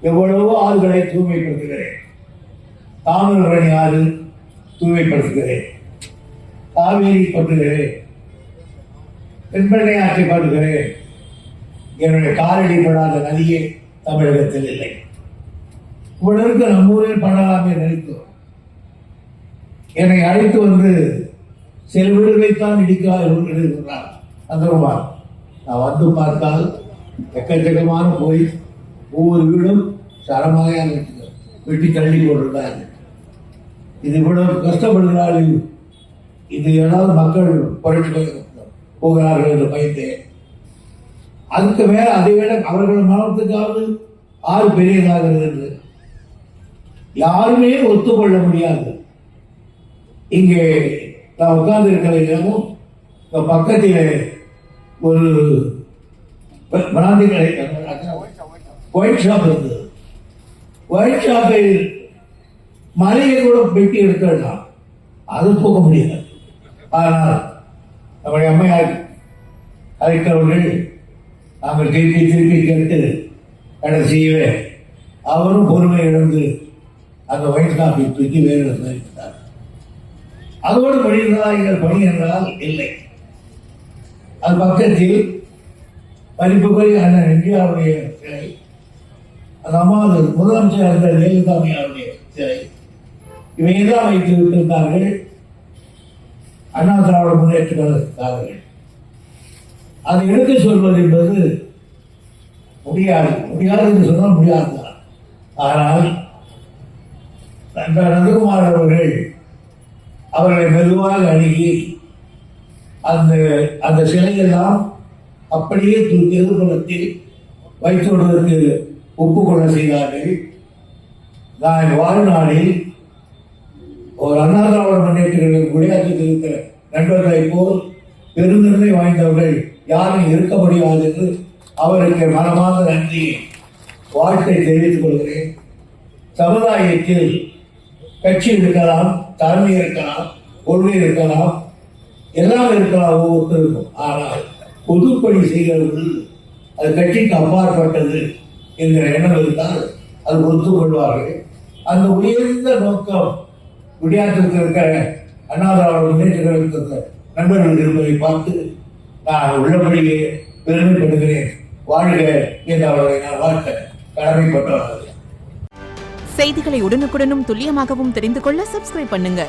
எவ்வளவோ ஆறுகளை தூய்மைப்படுத்துகிறேன். தாமிரபரணி ஆறு தூய்மைப்படுத்துகிறேன், காவேரி பட்டுகிறேன், தென்பெண்ணை ஆற்றை பாட்டுகிறேன். என்னுடைய காலடி படாத நதியே தமிழகத்தில் இல்லை. இவ்வளவுக்கு நம்ம ஊரில் பண்ணலாமே நினைத்தோம். என்னை அழைத்து வந்து சில வீடுகளைத்தான் இடிக்கிறார் அந்தகுமார். நான் வந்து பார்த்தால் எக்கச்சக்கமான போய் ஒவ்வொரு வீடும் சரமாக வெட்டி தள்ளி போட்டிருக்காங்க. இது இவ்வளவு கஷ்டப்படுகிறார்கள், இது ஏதாவது மக்கள் புரட்சி போகிறார்கள் என்று பயந்தேன். அதுக்கு மேல அதை விட அவர்கள் மனத்துக்காவது ஆறு பெரியதாகிறது என்று யாருமே ஒத்துக்கொள்ள முடியாது. இங்கே நான் உட்கார்ந்து இருக்கிற இடமும் பக்கத்தில் ஒரு பிராந்தி கடை ஒயிட் ஷாப் இருந்தது. ஒயிட் ஷாப்பில் மலையை கூட வெட்டி எடுத்துடலாம், அது போக முடியாது. ஆனால் நம்முடைய அம்மையார் அழைத்தவர்கள் நாங்கள் திருப்பி திருப்பி கேட்டு கடைசியவே அவரும் பொறுமை இழந்து அந்த ஒயிட் ஷாப்பை தூக்கி வேறு வைத்தார். அதோடு முடிந்ததா எங்கள் பணி என்றால் இல்லை. அது பக்கத்தில் மதிப்புக்குரிய அண்ணன் எம்ஜிஆருடைய சிலை, அந்த அம்மாவது முதலமைச்சர் இருந்த ஜெயலலிதாவுடைய சிலை, இவையெல்லாம் வைத்து விட்டிருந்தார்கள். அண்ணா திராவிட முன்னேற்ற கழகத்தார்கள் அதை எடுத்து சொல்வது என்பது முடியாது என்று சொன்னால் முடியாதுதான். ஆனால் நந்தகுமார் அவர்கள் அவர்களை மெதுவாக அணுகி அந்த சிலையெல்லாம் அப்படியே தூக்கி எதிர்ப்புறத்தில் வைத்து விடுவதற்கு ஒப்புக்கொள்ள செய்தார்கள். நான் வாழ்நாளில் ஒரு அண்ணா திராவிட முன்னேற்ற குடியாற்றில் இருக்கிற நண்பர்களை போல் பெருந்தன்மை வாய்ந்தவர்கள் யாரும் இருக்க முடியாது என்று அவருக்கு மனமார்ந்த நன்றி வாழ்த்தை தெரிவித்துக் கொள்கிறேன். சமுதாயத்தில் கட்சி இருக்கலாம், தலைமை இருக்கலாம், கொள்கை இருக்கலாம், எல்லாம் இருக்கலாம் ஒவ்வொருத்தருக்கும். ஆனால் பொதுப்பணி செய்கிறது அது கட்சிக்கு அப்பாற்பட்டது என்கிற எண்ணம் இருந்தால் அது ஒத்துக்கொள்வார்கள். அந்த உயர்ந்த நோக்கம் குடியாற்றத்தில் இருக்கிற அண்ணா திராவிட முன்னேற்ற கழகத்தில் நண்பர்கள் இருப்பதை பார்த்து நான் உள்ளபடியே பெருமைப்படுகிறேன். வாழ்க என்று அவர்களை நான் வாழ்த்த கடமைப்பட்டவர்கள். செய்திகளை உடனுக்குடனும் துல்லியமாகவும் தெரிந்து கொள்ள சப்ஸ்கிரைப் பண்ணுங்க.